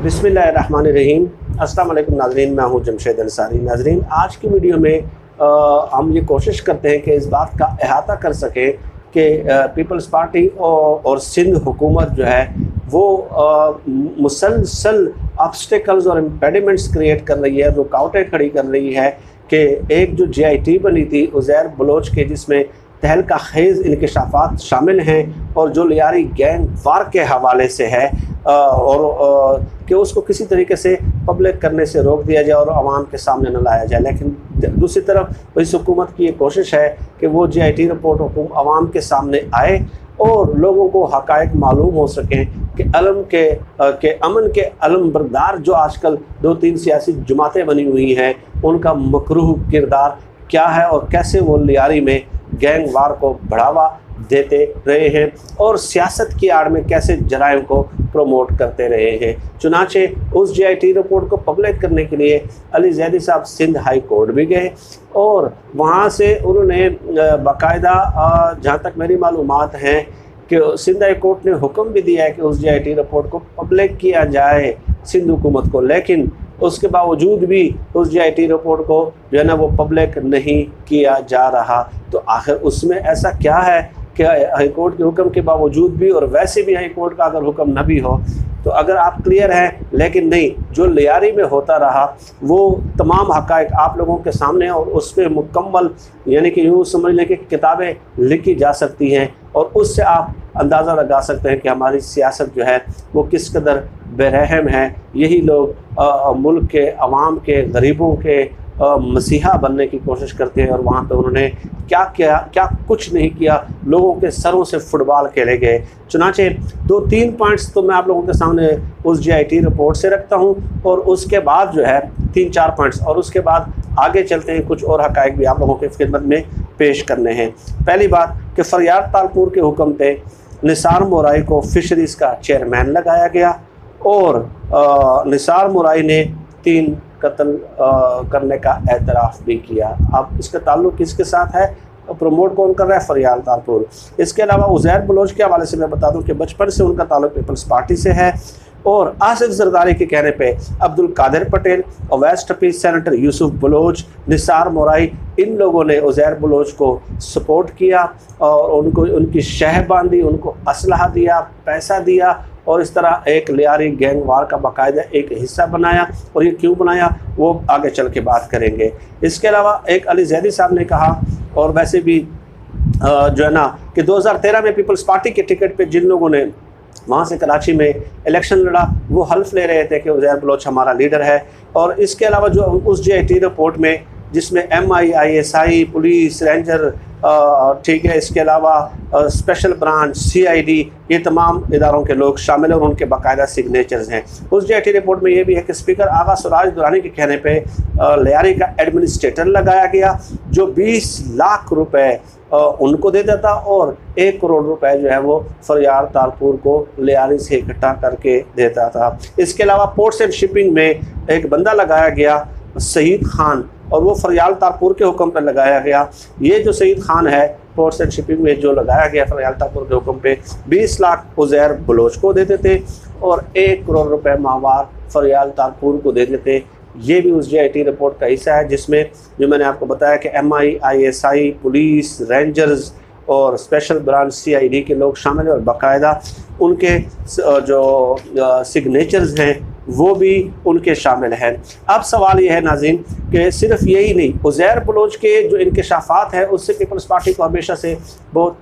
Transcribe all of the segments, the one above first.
बिस्मिल्लाहिर्रहमानिर्रहीम। अस्सलाम वालेकुम नाज़रीन, मैं हूं जमशेद अंसारी। नाज़रीन, आज की वीडियो में हम ये कोशिश करते हैं कि इस बात का अहाता कर सकें कि पीपल्स पार्टी और सिंध हुकूमत जो है वो मुसलसल ऑब्स्टिकल्स और इम्पेडिमेंट्स क्रिएट कर रही है, रुकावटें खड़ी कर रही है कि एक जो JIT बनी थी उज़ैर बलोच के, जिसमें तहलका खेज़ इंकशाफात शामिल हैं और जो लियारी गैंग वार के हवाले से है और कि उसको किसी तरीके से पब्लिक करने से रोक दिया जाए और आवाम के सामने न लाया जाए। लेकिन दूसरी तरफ इस हुकूमत की ये कोशिश है कि वो JIT रिपोर्ट आवाम के सामने आए और लोगों को हक़ाइक़ मालूम हो सकें कि अमन के अलम बरदार जो आजकल 2-3 सियासी जमातें बनी हुई हैं उनका मकरूह किरदार क्या है और कैसे वो लियारी में गैंग वार को बढ़ावा देते रहे हैं और सियासत की आड़ में कैसे जराइम को प्रमोट करते रहे हैं। चुनाचे उस JIT रिपोर्ट को पब्लिक करने के लिए अली ज़ैदी साहब सिंध हाई कोर्ट भी गए और वहाँ से उन्होंने बाकायदा, जहाँ तक मेरी मालूमात हैं, कि सिंध हाई कोर्ट ने हुक्म भी दिया है कि उस JIT रिपोर्ट को पब्लिक किया जाए सिंध हुकूमत को, लेकिन उसके बावजूद भी उस JIT रिपोर्ट को जो है ना वो पब्लिक नहीं किया जा रहा। तो आखिर उसमें ऐसा क्या है कि हाई कोर्ट के हुक्म के बावजूद भी, और वैसे भी हाई कोर्ट का अगर हुक्म न भी हो तो अगर आप क्लियर हैं, लेकिन नहीं, जो लियारी में होता रहा वो तमाम हक़ाइक़ आप लोगों के सामने और उस पर मुकम्मल, यानी कि यूँ समझ लें कि किताबें लिखी जा सकती हैं और उससे आप अंदाज़ा लगा सकते हैं कि हमारी सियासत जो है वो किस कदर बेरहम है। यही लोग मुल्क के अवाम के, गरीबों के मसीहा बनने की कोशिश करते हैं और वहाँ पे उन्होंने क्या किया, क्या कुछ नहीं किया। लोगों के सरों से फुटबॉल खेले गए। चुनाचे 2-3 पॉइंट्स तो मैं आप लोगों के सामने उस JIT रिपोर्ट से रखता हूँ और उसके बाद जो है 3-4 पॉइंट्स, और उसके बाद आगे चलते हैं, कुछ और हक़ाइक़ भी आप लोगों की खिदमत में पेश करने हैं। पहली बात कि फरियाद तालपुर के हुक्म पे निसार मोराई को फ़िशरीज़ का चेयरमैन लगाया गया और निसार मोराई ने 3 कत्ल करने का एतराफ़ भी किया। अब इसका ताल्लुक़ किसके साथ है, प्रमोट कौन कर रहा है? फरियाद तालपुर। इसके अलावा उज़ैर बलोच के हवाले से मैं बता दूं कि बचपन से उनका ताल्लुक़ पीपल्स पार्टी से है और आसिफ जरदारी के कहने पे अब्दुल कादिर पटेल, अवैस टपी, सेनेटर यूसुफ बलोच, निसार मोराई, इन लोगों ने उज़ैर बलोच को सपोर्ट किया और उनको उनकी शह बांधी, उनको असलहा दिया, पैसा दिया और इस तरह एक लियारी गैंग वार का बाकायदा एक हिस्सा बनाया। और ये क्यों बनाया वो आगे चल के बात करेंगे। इसके अलावा एक अली ज़ैदी साहब ने कहा, और वैसे भी जो है ना, कि 2013 में पीपल्स पार्टी के टिकट पे जिन लोगों ने वहाँ से कराची में इलेक्शन लड़ा वो हल्फ ले रहे थे कि उज़ैर बलोच हमारा लीडर है। और इसके अलावा जो उस JIT रिपोर्ट में जिसमें MI, ISI, पुलिस, रेंजर, ठीक है, इसके अलावा स्पेशल ब्रांच, CID, ये तमाम इदारों के लोग शामिल हैं और उनके बाकायदा सिग्नेचर्स हैं। उस JIT रिपोर्ट में ये भी है कि स्पीकर आगा सुराज दुरानी के कहने पे लियारी का एडमिनिस्ट्रेटर लगाया गया जो 20 लाख रुपए उनको दे देता और 1 करोड़ रुपए जो है वो फरियाद तालपुर को लियारी से इकट्ठा करके देता था। इसके अलावा पोर्ट्स एंड शिपिंग में एक बंदा लगाया गया, सईद खान, और वो फरियाद तालपुर के हुक्म पर लगाया गया। ये जो सईद खान है, पोर्ट्स एंड शिपिंग में जो लगाया गया फरियाद तालपुर के हुक्म पे, 20 लाख उज़ैर बलोच को देते थे और 1 करोड़ रुपए माहवार फरियाद तालपुर को देते थे। ये भी उस JIT रिपोर्ट का हिस्सा है जिसमें जो मैंने आपको बताया कि MI, ISI, पुलिस, रेंजर्स और स्पेशल ब्रांच CID के लोग शामिल हैं और बाकायदा उनके जो सिग्नेचर्स हैं वो भी उनके शामिल हैं। अब सवाल ये है नाज़रीन कि सिर्फ यही नहीं, उज़ैर बलोच के जो इंकशाफात हैं उससे पीपल्स पार्टी को हमेशा से बहुत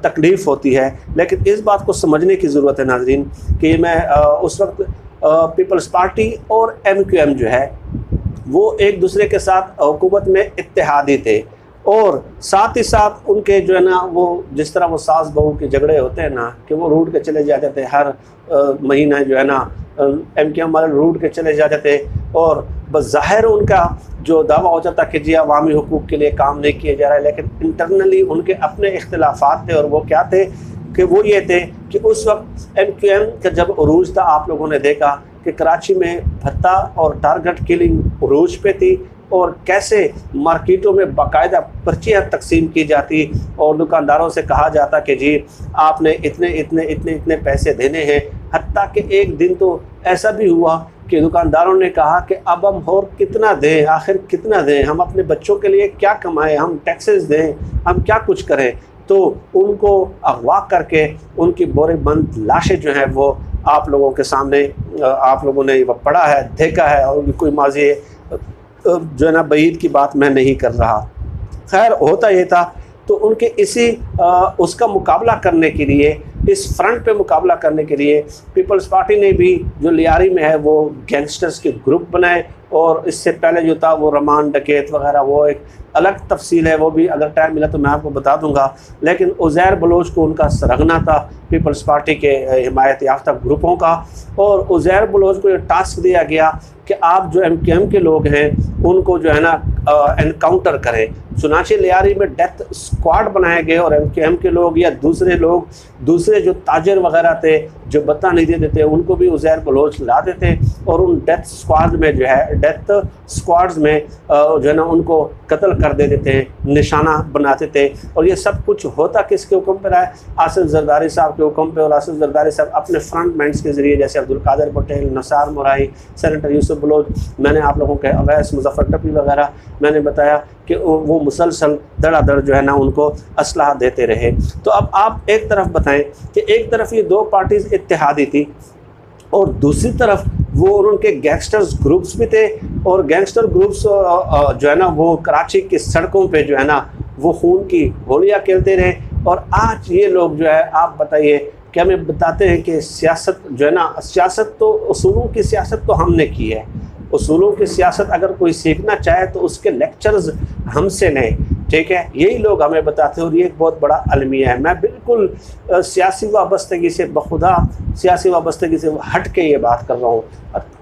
तकलीफ़ होती है, लेकिन इस बात को समझने की ज़रूरत है नाज़रीन कि मैं उस वक्त पीपल्स पार्टी और MQM जो है वो एक दूसरे के साथ हुकूमत में इत्तेहादी थे और साथ ही साथ उनके जो है ना वो जिस तरह वो सास बहू के झगड़े होते हैं ना कि वो रूट के चले जाते थे, हर महीना जो है ना MQM वाले रूट के चले जाते थे और बज़ाहिर उनका जो दावा हो जाता कि जी अवामी हुकूक के लिए काम नहीं किया जा रहा है, लेकिन इंटरनली उनके अपने इख्तिलाफात थे और वो क्या थे कि वो ये थे कि उस वक्त MQM का जब उरूज था आप लोगों ने देखा कि कराची में भत्ता और टारगेट किलिंग उरूज पे थी और कैसे मार्केटों में बाकायदा पर्चियाँ तकसीम की जाती और दुकानदारों से कहा जाता कि जी आपने इतने इतने इतने इतने पैसे देने हैं हत्ता कि एक दिन तो ऐसा भी हुआ कि दुकानदारों ने कहा कि अब हम और कितना दें, आखिर कितना दें, हम अपने बच्चों के लिए क्या कमाएं, हम टैक्सेस दें, हम क्या कुछ करें। तो उनको अगवा करके उनकी बोरे बंद लाशें जो हैं वो आप लोगों के सामने आप लोगों ने वो पढ़ा है, देखा है, और उनकी कोई माजी जो है ना बईद की बात मैं नहीं कर रहा। खैर होता ये था, तो उनके इसी उसका मुकाबला करने के लिए, इस फ्रंट पे मुकाबला करने के लिए पीपल्स पार्टी ने भी जो लियारी में है वो गैंगस्टर्स के ग्रुप बनाए, और इससे पहले जो था वो रमान डकैत वगैरह, वो एक अलग तफसील है, वो भी अगर टाइम मिला तो मैं आपको बता दूंगा। लेकिन उज़ैर बलोच को उनका सरगना था पीपल्स पार्टी के हिमायत याफ्ता ग्रुपों का, और उज़ैर बलोच को ये टास्क दिया गया कि आप जो MKM के लोग हैं उनको जो है ना एनकाउंटर करें। चुनाचे लियारी में डेथ स्क्वाड बनाए गए, और MKM के लोग या दूसरे लोग, दूसरे जो ताजर वगैरह थे जो बता नहीं देते थे, उनको भी उज़ैर बलोच ला देते, और उन डेथ स्क्वाड में जो है, डेथ स्क्वाड्स में जो है ना उनको कत्ल कर देते थे, निशाना बनाते थे। और ये सब कुछ होता किसके हुक्म पर है? आसिफ जरदारी साहब के हुक्म पे। और आसिफ जरदारी साहब अपने फ्रंट मैंस के ज़रिए, जैसे अब्दुल कादिर पटेल, नसार मुराई, सेनेटर यूसुफ बलोच, मैंने आप लोगों के अवैस मुजफ्फर टपी वगैरह मैंने बताया कि वो मुसलसल धड़ाधड़ जो है ना उनको असलहा देते रहे। तो अब आप एक तरफ बताएं कि एक तरफ ये दो पार्टीज़ इत्तेहादी थी, और दूसरी तरफ वो उनके गैंगस्टर्स ग्रुप्स भी थे, और गैंगस्टर ग्रुप्स जो है ना वो कराची की सड़कों पे जो है ना वो खून की होलियाँ खेलते रहे। और आज ये लोग जो है, आप बताइए कि हमें बताते हैं कि सियासत जो है ना, सियासत तो उसूलों की सियासत तो हमने की है, उसूलों की सियासत अगर कोई सीखना चाहे तो उसके लेक्चर्स हमसे लें, ठीक है। यही लोग हमें बताते हैं, और ये एक बहुत बड़ा अलमिया है। मैं बिल्कुल सियासी वाबस्तगी से, बखुदा सियासी वाबस्तगी से हट के ये बात कर रहा हूँ।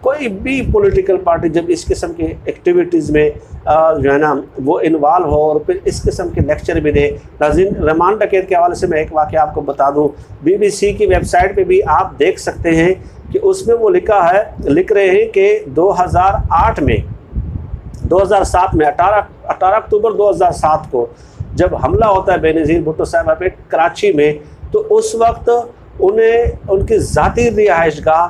कोई भी पॉलिटिकल पार्टी जब इस किस्म की एक्टिविटीज़ में जो है ना वो इन्वॉल्व हो, और फिर इस किस्म के लेक्चर भी दे। नाज़रीन, रमान डकैत के हवाले से मैं एक वाक़या आपको बता दूँ। BBC की वेबसाइट पर भी आप देख सकते हैं कि उसमें वो लिख रहे हैं कि 2008 में 2007 में 18 अक्टूबर 2007 को जब हमला होता है बेनज़ीर भुट्टो साहब पे कराची में, तो उस वक्त उन्हें उनकी ज़ाती रिहाइशगाह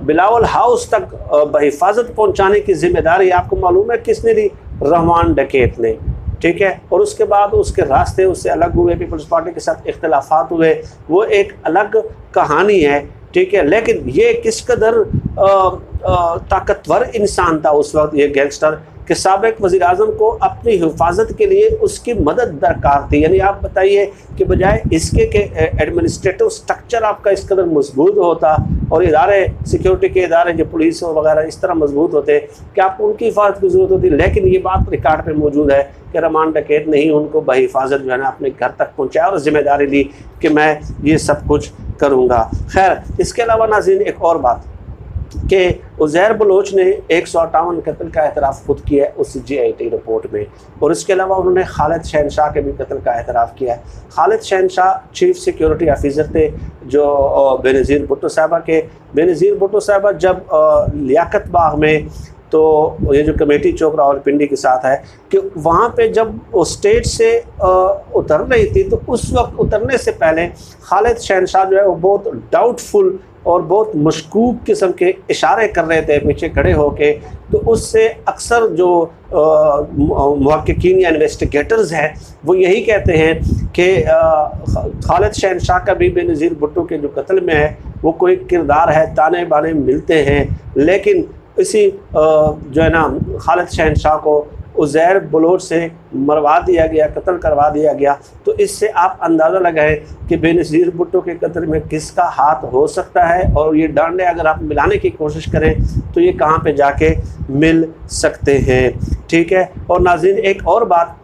बिलावल हाउस तक बहिफाजत पहुंचाने की जिम्मेदारी आपको मालूम है किसने दी? रहमान डकैत ने, ठीक है। और उसके बाद उसके रास्ते उससे अलग हुए, पीपल्स पार्टी के साथ इख्तलाफात हुए, वो एक अलग कहानी है, ठीक है। लेकिन ये किस कदर ताकतवर इंसान था उस वक्त ये गैंगस्टर, कि साबिक वज़ीर आज़म को अपनी हिफाजत के लिए उसकी मदद दरकार थी। यानी आप बताइए कि बजाय इसके कि एडमिनिस्ट्रेटिव स्ट्रक्चर आपका इस कदर मजबूत होता, और इदारे, सिक्योरिटी के इदारे जो पुलिस वगैरह इस तरह मजबूत होते कि आपको उनकी हिफाजत की ज़रूरत होती। लेकिन ये बात रिकॉर्ड पे मौजूद है कि रमान डकैत ने ही उनको बहिफाजत जो है ना अपने घर तक पहुँचाया, और जिम्मेदारी ली कि मैं ये सब कुछ करूँगा। खैर, इसके अलावा नाज़रीन एक और बात कि उज़ैर बलोच ने 158 कत्ल का एतराफ़ खुद किया है उस GIT रिपोर्ट में, और इसके अलावा उन्होंने खालिद शहनशाह के भी कत्ल का एतराफ़ किया है। खालिद शहनशाह चीफ सिक्योरिटी ऑफिसर थे जो बेनज़ीर भुट्टो साहबा के। बेनज़ीर भुट्टो साहबा जब लियाकत बाग में, तो ये जो कमेटी चौक रावलपिंडी के साथ है, कि वहाँ पे जब वो स्टेज से उतर रही थी, तो उस वक्त उतरने से पहले खालिद शहनशाह जो है वो बहुत डाउटफुल और बहुत मशकूक किस्म के इशारे कर रहे थे पीछे खड़े होके। तो उससे अक्सर जो मुहक्किकीन या इन्वेस्टिगेटर्स हैं वो यही कहते हैं कि खालिद शहनशाह का भी बेनज़ीर भुट्टो के जो कत्ल में है वो कोई किरदार है, ताने बाने मिलते हैं। लेकिन इसी जो है ना खालिद शहनशाह को उज़ैर बलोच से मरवा दिया गया, कत्ल करवा दिया गया। तो इससे आप अंदाज़ा लगाएं कि बेनज़ीर भुट्टो के कत्ल में किसका हाथ हो सकता है, और ये डांडे अगर आप मिलाने की कोशिश करें तो ये कहाँ पे जाके मिल सकते हैं, ठीक है। और नाज़रीन एक और बात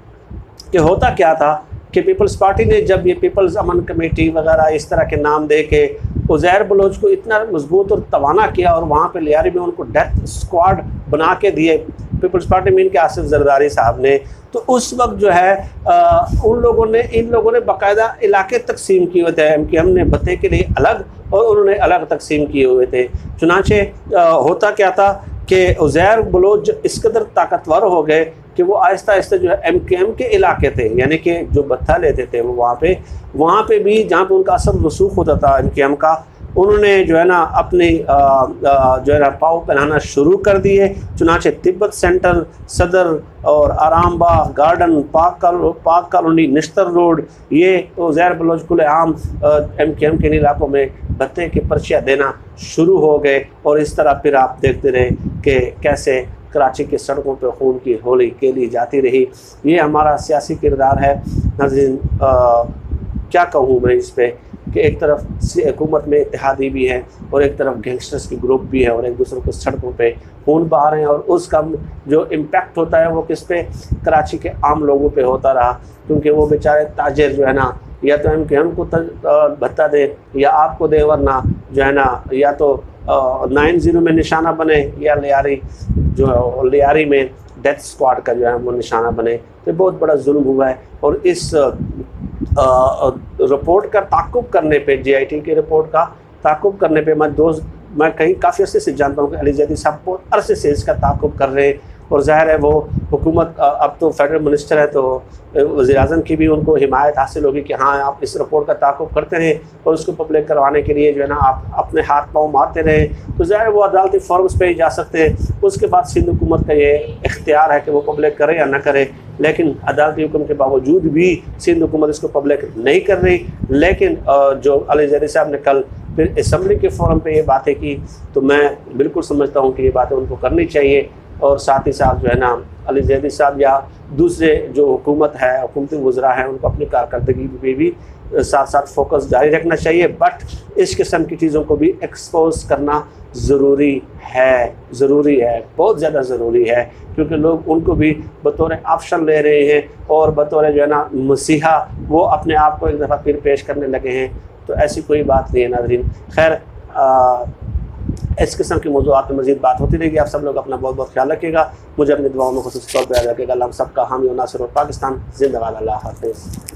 कि होता क्या था कि पीपल्स पार्टी ने जब ये पीपल्स अमन कमेटी वगैरह इस तरह के नाम दे के उज़ैर बलोच को इतना मजबूत और तवाना किया, और वहाँ पे लियारी में उनको डेथ स्क्वाड बना के दिए पीपल्स पार्टी में इनके आसिफ जरदारी साहब ने, तो उस वक्त जो है इन लोगों ने बाकायदा इलाके तकसीम किए हुए थे। MKM ने भत्ते के लिए अलग और उन्होंने अलग तकसीम किए हुए थे। चुनांचे होता क्या था कि उज़ैर बलोच इस कदर ताकतवर हो गए कि वो आहिस्ता आहिस्ता जो है MKM के इलाके थे, यानी कि जो भत्ता लेते थे वो वहाँ पे भी जहाँ पे उनका असर रसूख होता था MKM का, उन्होंने जो है ना अपनी जो है ना पाँव पहनाना शुरू कर दिए। चुनाचे तिब्बत सेंटर, सदर और आरामबाग गार्डन, पाक कॉलोनी, निश्तर रोड, ये ज़ैर बलोच खुलेआम MKM के इलाकों में भत्ते की पर्चियाँ देना शुरू हो गए। और इस तरह फिर आप देखते रहे कि कैसे कराची की सड़कों पर खून की होली खेली जाती रही। ये हमारा सियासी किरदार है। नाज़रीन, क्या कहूँ मैं इस पर कि एक तरफ हुकूमत में इत्तेहादी भी है और एक तरफ गैंगस्टर्स की ग्रुप भी है और एक दूसरे को सड़कों पे खून बहा रहे हैं। और उसका जो इम्पैक्ट होता है वो किस पे, कराची के आम लोगों पे होता रहा, क्योंकि वो बेचारे ताजिर जो है ना या तो MKM को भत्ता दे या आपको दे, वरना जो है ना या तो 90 में निशाना बने या लियारी में डेथ स्क्वाड का जो है वो निशाना बने। तो बहुत बड़ा जुल्म हुआ है। और इस रिपोर्ट का ताक़ुब करने पे, JIT की रिपोर्ट का ताक़ुब करने पे मैं कहीं काफ़ी अर्से से जानता हूँ कि अली ज़ैदी साहब बहुत अरसे से इसका ताक़ुब कर रहे हैं। और ज़ाहिर है वो हुकूमत अब तो फेडरल मिनिस्टर है, तो वज़ीर-ए-आज़म की भी उनको हिमायत हासिल होगी कि हाँ आप इस रिपोर्ट का ताक़ुब करते रहें और उसको पब्लिक करवाने के लिए जो है ना आप अपने हाथ पाँव मारते रहें। तो ज़ाहिर वो अदालती फॉर्म्स पे ही जा सकते हैं। उसके बाद सिंध हुकूमत का ये इख्तियार है कि वो पब्लिक करे या ना करे, लेकिन अदालती हुक्म के बावजूद भी सिंध हुकूमत इसको पब्लिक नहीं कर रही। लेकिन जो अली ज़ैदी साहब ने कल फिर असम्बली के फोरम पे ये बातें की, तो मैं बिल्कुल समझता हूँ कि ये बातें उनको करनी चाहिए। और साथ ही साथ जो है ना अली ज़ैदी साहब या दूसरे जो हुकूमत है, हुकूमती वज़रा हैं, उनको अपनी कारकर्दगी पे भी साथ साथ फोकस जारी रखना चाहिए। बट इस किस्म की चीज़ों को भी एक्सपोज करना ज़रूरी है, बहुत ज़्यादा ज़रूरी है, क्योंकि लोग उनको भी बतौर ऑप्शन ले रहे हैं और बतौर जो है ना मसीहा वो अपने आप को एक दफ़ा फिर पेश करने लगे हैं। तो ऐसी कोई बात नहीं है नाज़रीन। खैर, इस किस्म की मौज़ूआत में मज़ीद बात होती रहेगी। आप सब लोग अपना बहुत बहुत ख्याल रखिएगा। मुझे अपनी दुआओं में ख़ुसूस तौर पर याद रखिएगा। अल्लाह सबका हामी और नासिर और पाकिस्तान जिंदाबाद। अल्लाह हाफ़िज़।